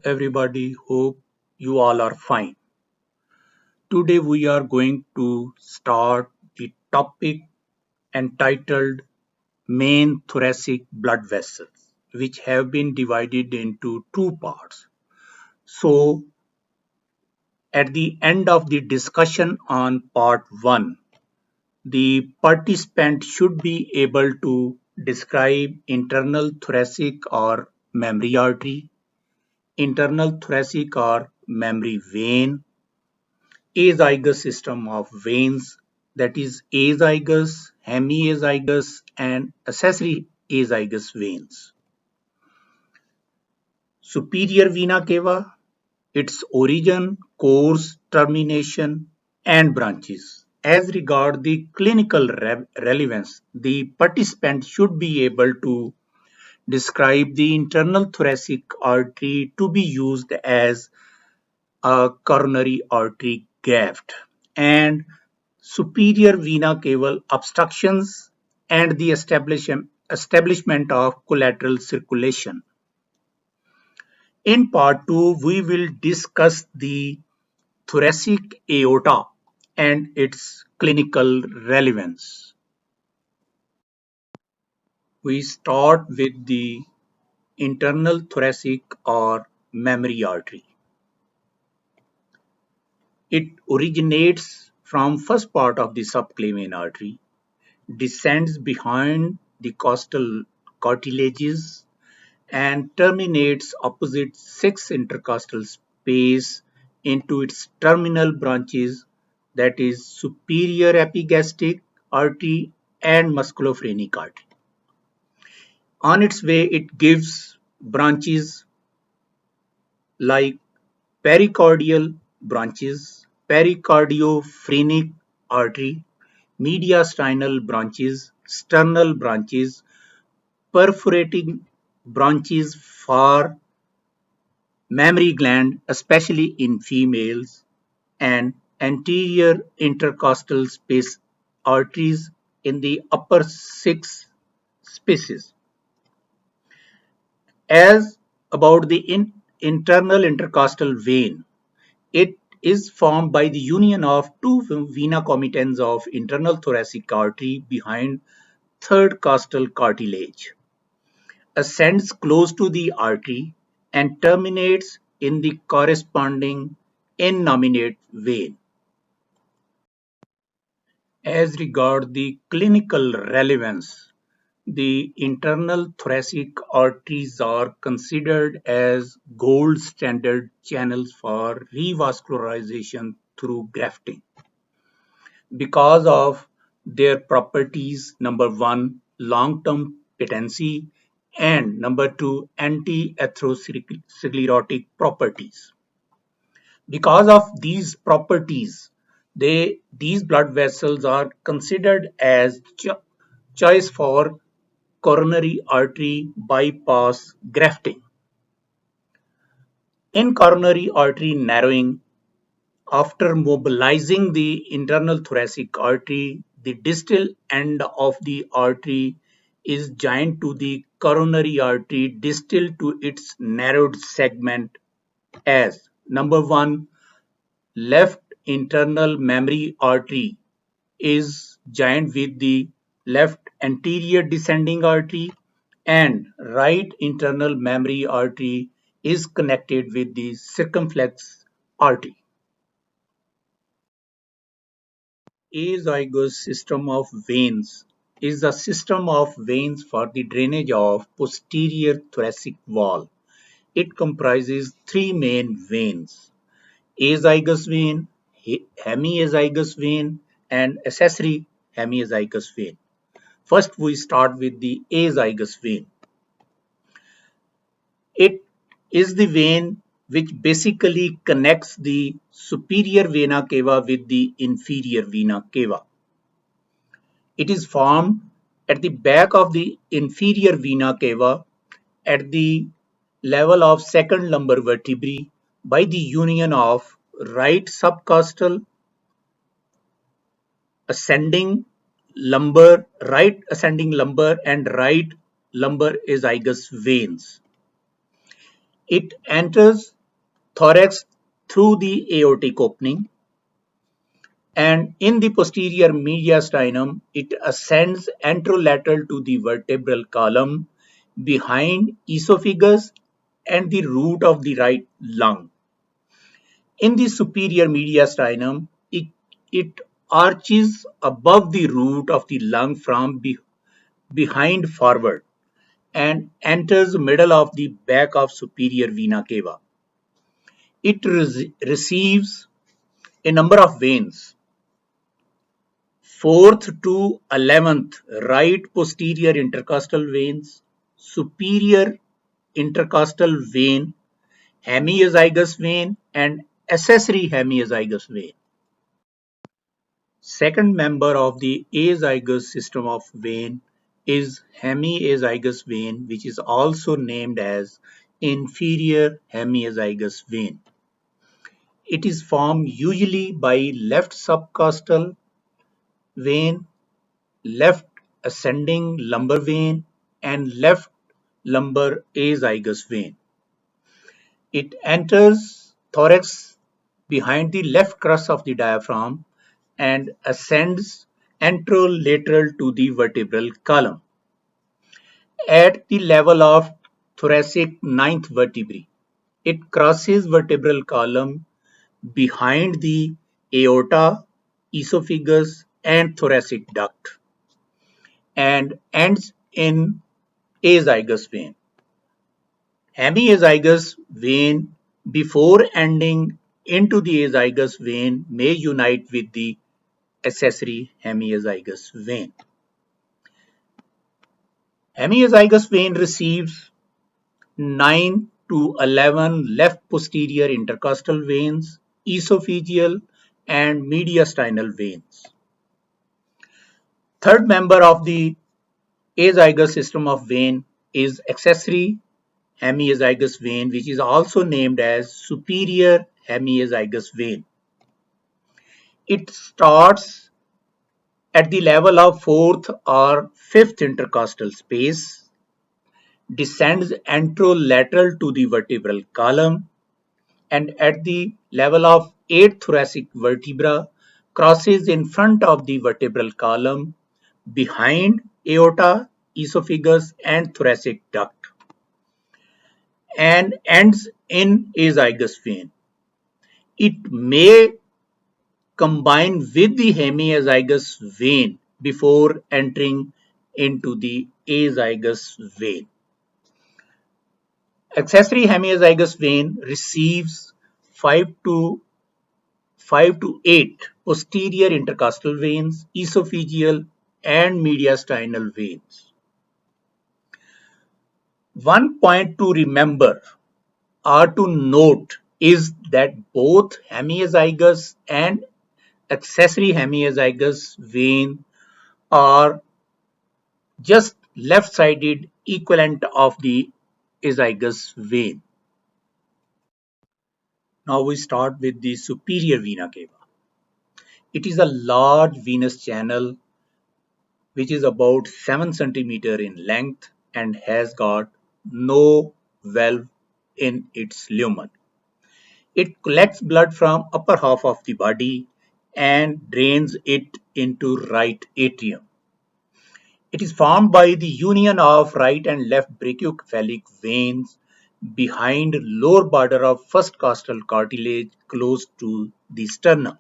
everybody. Hope you all are fine. Today we are going to start the topic entitled main thoracic blood vessels, which have been divided into two parts. So, at the end of the discussion on part 1, the participant should be able to describe internal thoracic or mammary artery, internal thoracic or mammary vein, azygous system of veins, that is azygos, hemiazygos and accessory azygous veins. Superior vena cava, its origin, course, termination and branches. As regard the clinical relevance, the participant should be able to describe the internal thoracic artery to be used as a coronary artery graft and superior vena cava obstructions and the establishment of collateral circulation. In part 2, we will discuss the thoracic aorta and its clinical relevance. We start with the internal thoracic or mammary artery. It originates from first part of the subclavian artery, descends behind the costal cartilages and terminates opposite 6 intercostal space into its terminal branches, that is superior epigastric artery and musculophrenic artery. On its way, it gives branches like pericardial branches, pericardiophrenik artery, mediastinal branches, sternal branches, perforating branches for mammary gland, especially in females, and anterior intercostal space arteries in the upper 6 spaces. As about the internal intercostal vein, it is formed by the union of two vena comitans of internal thoracic artery behind third costal cartilage, ascends close to the artery and terminates in the corresponding innominate vein. As regard the clinical relevance, the internal thoracic arteries are considered as gold standard channels for revascularization through grafting because of their properties: number 1, long-term patency, and number 2, anti-atherosclerotic properties. Because of these properties, these blood vessels are considered as choice for coronary artery bypass grafting. In coronary artery narrowing, after mobilizing the internal thoracic artery, the distal end of the artery is joined to the coronary artery distal to its narrowed segment as number 1, left internal mammary artery is joined with the left anterior descending artery and right internal mammary artery is connected with the circumflex artery. Azygos system of veins is a system of veins for the drainage of posterior thoracic wall. It comprises 3 main veins: azygos vein, hemiazygos vein, and accessory hemiazygos vein. First, we start with the azygos vein. It is the vein which basically connects the superior vena cava with the inferior vena cava. It is formed at the back of the inferior vena cava at the level of second lumbar vertebrae by the union of right subcostal ascending right ascending lumbar and right lumbar azygos veins. It enters thorax through the aortic opening, and in the posterior mediastinum, it ascends anterolateral to the vertebral column behind esophagus and the root of the right lung. In the superior mediastinum, it arches above the root of the lung from behind forward and enters the middle of the back of superior vena cava. It receives a number of veins: 4th to 11th right posterior intercostal veins, superior intercostal vein, hemiazygos vein, and accessory hemiazygos vein. Second member of the azygos system of vein is hemiazygos vein, which is also named as inferior hemiazygos vein. It is formed usually by left subcostal vein, left ascending lumbar vein, and left lumbar azygos vein. It enters thorax behind the left crus of the diaphragm and ascends anterolateral to the vertebral column at the level of thoracic ninth vertebrae. It crosses vertebral column behind the aorta, esophagus, and thoracic duct and ends in azygos vein. Hemiazygos vein before ending into the azygos vein may unite with the accessory hemiazygos vein. Hemiazygos vein receives 9 to 11 left posterior intercostal veins, esophageal and mediastinal veins. Third member of the azygos system of vein is accessory hemiazygos vein, which is also named as superior hemiazygos vein. It starts at the level of 4th or 5th intercostal space, descends anterolateral to the vertebral column, and at the level of 8th thoracic vertebra crosses in front of the vertebral column behind aorta, esophagus, and thoracic duct and ends in azygos vein. It may combine with the hemiazygos vein before entering into the azygos vein. Accessory hemiazygos vein receives 5 to 8 posterior intercostal veins, esophageal and mediastinal veins. One point to remember or to note is that both hemiazygos and accessory hemiazygos vein are just left-sided equivalent of the azygos vein. Now we start with the superior vena cava. It is a large venous channel which is about 7 cm in length and has got no valve in its lumen. It collects blood from upper half of the body and drains it into right atrium. It is formed by the union of right and left brachiocephalic veins behind lower border of first costal cartilage close to the sternum.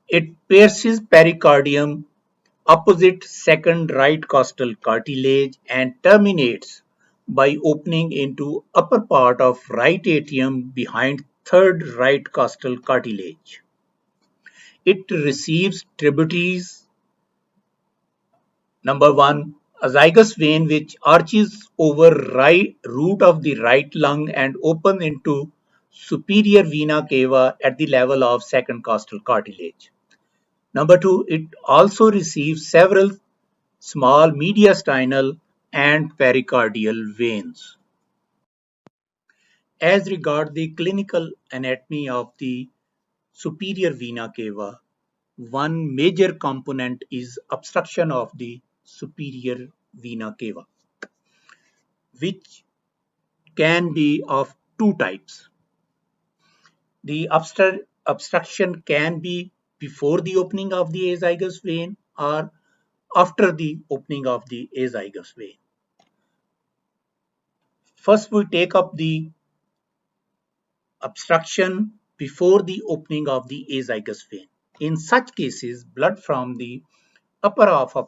It pierces pericardium opposite second right costal cartilage and terminates by opening into upper part of right atrium behind third right costal cartilage. It receives tributaries: number 1, azygos vein, which arches over right root of the right lung and opens into superior vena cava at the level of second costal cartilage. Number 2, it also receives several small mediastinal and pericardial veins. As regards the clinical anatomy of the superior vena cava, one major component is obstruction of the superior vena cava, which can be of two types. The obstruction can be before the opening of the azygos vein or after the opening of the azygos vein. First, we take up the obstruction before the opening of the azygos vein. In such cases, blood from the upper half of the